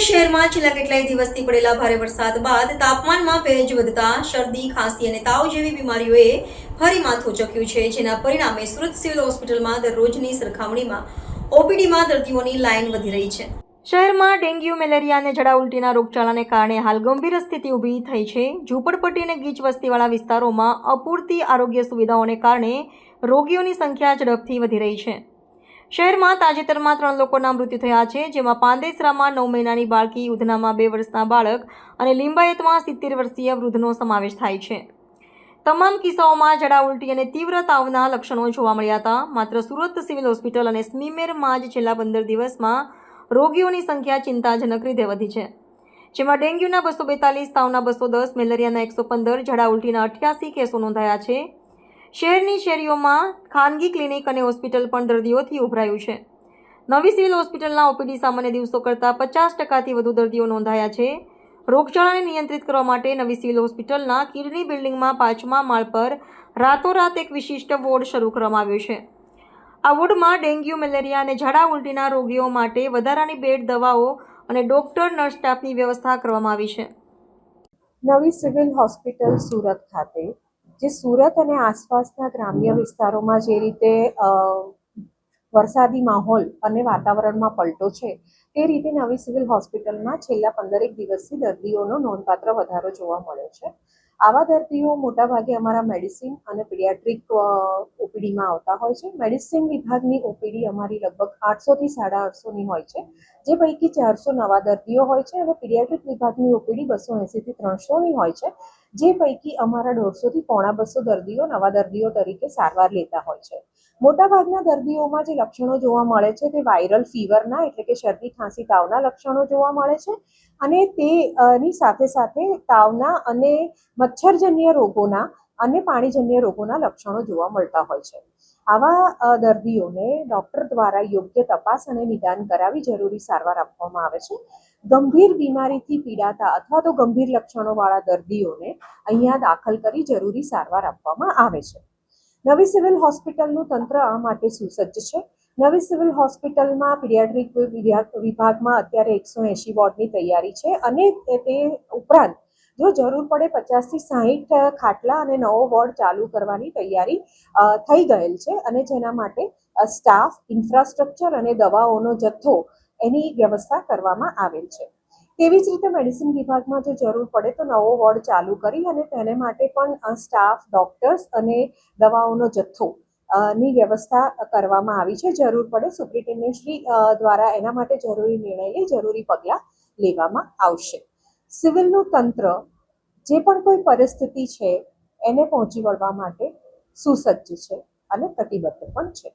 શહેરમાં છેલ્લા કેટલાય દિવસથી પડેલા ભારે વરસાદ બાદ તાપમાનમાં ભેજ વધતા શરદી, ખાંસી અને તાવ જેવી બીમારીઓએ ફરી માથું ચક્યું છે, જેના પરિણામે સુરત સિવિલ હોસ્પિટલમાં દરરોજની સરખામણીમાં ઓપીડીમાં દર્દીઓની લાઇન વધી રહી છે. શહેરમાં ડેન્ગ્યુ, મેલેરિયા અને ઝાડા ઉલટીના રોગચાળાને કારણે હાલ ગંભીર સ્થિતિ ઊભી થઈ છે. ઝૂંપડપટ્ટી અને ગીચ વસ્તીવાળા વિસ્તારોમાં અપૂરતી આરોગ્ય સુવિધાઓને કારણે રોગીઓની સંખ્યા ઝડપથી વધી રહી છે. શહેરમાં તાજેતરમાં 3 લોકોના મૃત્યુ થયા છે, જેમાં પાંદેસરામાં 9 મહિનાની બાળકી, ઉધનામાં 2 વર્ષના બાળક અને લિંબાયતમાં 70 વર્ષીય વૃદ્ધનો સમાવેશ થાય છે. તમામ કિસ્સાઓમાં ઝાડા ઉલટી અને તીવ્ર તાવના લક્ષણો જોવા મળ્યા હતા. માત્ર સુરત સિવિલ હોસ્પિટલ અને સ્મીમેરમાં જ છેલ્લા 15 દિવસમાં રોગીઓની સંખ્યા ચિંતાજનક રીતે વધી છે, જેમાં ડેન્ગ્યુના 242, તાવના 210, મેલેરિયાના 115, ઝાડા ઉલટીના 88 કેસો નોંધાયા છે. શહેરની શેરીઓમાં ખાનગી ક્લિનિક અને હોસ્પિટલ પણ દર્દીઓથી ઉભરાયું છે. નવી સિવિલ હોસ્પિટલના ઓપીડી સામાન્ય દિવસો કરતાં 50% વધુ દર્દીઓ નોંધાયા છે. રોગચાળાને નિયંત્રિત કરવા માટે નવી સિવિલ હોસ્પિટલના કિડની બિલ્ડિંગમાં 5મા માળ પર રાતોરાત એક વિશિષ્ટ વોર્ડ શરૂ કરવામાં આવ્યો છે. આ વોર્ડમાં ડેન્ગ્યુ, મેલેરિયા અને ઝાડા ઉલટીના રોગીઓ માટે વધારાની બેડ, દવાઓ અને ડોક્ટર, નર્સ સ્ટાફની વ્યવસ્થા કરવામાં આવી છે. નવી સિવિલ હોસ્પિટલ સુરત ખાતે જે સુરત અને આસપાસના ગ્રામ્ય વિસ્તારોમાં જે રીતે વરસાદી માહોલ અને વાતાવરણમાં પલટો છે, તે રીતે નવી સિવિલ હોસ્પિટલમાં છેલ્લા 15 દિવસથી દર્દીઓનો નોંધપાત્ર વધારો જોવા મળ્યો છે. આવા દર્દીઓ મોટાભાગે અમારા મેડિસિન અને પીડિયાટ્રિક ઓપીડીમાં આવતા હોય છે. મેડિસિન વિભાગની ઓપીડી અમારી લગભગ 800 થી 850ની હોય છે, જે પૈકી 400 નવા દર્દીઓ હોય છે, અને પીડિયાટ્રિક વિભાગની ઓપીડી 280 થી 300ની હોય છે, જે પૈકી અમારા 150 થી 250 દર્દીઓ નવા દર્દીઓ તરીકે સારવાર લેતા હોય છે. મોટાભાગના દર્દીઓમાં જે લક્ષણો જોવા મળે છે તે વાયરલ ફીવરના, એટલે કે શરદી, ખાંસી, તાવના લક્ષણો જોવા મળે છે, અને તેની સાથે સાથે તાવના અને મચ્છરજન્ય રોગોના અને પાણીજન્ય રોગોના લક્ષણો જોવા મળતા હોય છે. આવા દર્દીઓને ડૉક્ટર દ્વારા યોગ્ય તપાસ અને નિદાન કરાવી જરૂરી સારવાર આપવામાં આવે છે. ગંભીર બીમારીથી પીડાતા અથવા તો ગંભીર લક્ષણોવાળા દર્દીઓને અહીંયા દાખલ કરી જરૂરી સારવાર આપવામાં આવે છે. નવી સિવિલ હોસ્પિટલનું તંત્ર આ માટે સુસજ્જ છે. નવી સિવિલ હોસ્પિટલમાં પીડિયાટ્રિક વિભાગમાં અત્યારે 180 વોર્ડની તૈયારી છે, અને તે ઉપરાંત જો જરૂર પડે 50 થી 60 ખાટલા અને નવો વોર્ડ ચાલુ કરવાની તૈયારી થઈ ગયેલ છે, અને જેના માટે સ્ટાફ, ઇન્ફ્રાસ્ટ્રક્ચર અને દવાઓનો જથ્થો એની વ્યવસ્થા કરવામાં આવેલ છે. તેવી જ રીતે મેડિસિન વિભાગમાં જો જરૂર પડે તો નવો વોર્ડ ચાલુ કરી અને તેને માટે પણ સ્ટાફ, ડોક્ટર્સ અને દવાઓનો જથ્થો ની વ્યવસ્થા કરવામાં આવી છે. જરૂર પડે સુપ્રિન્ટેન્ડન્ટ શ્રી દ્વારા એના માટે જરૂરી નિર્ણય લઈ જરૂરી પગલાં લેવામાં આવશે. સિવિલનું તંત્ર જે પણ કોઈ પરિસ્થિતિ છે એને પહોંચી વળવા માટે સુસજ્જ છે અને કટિબદ્ધ પણ છે.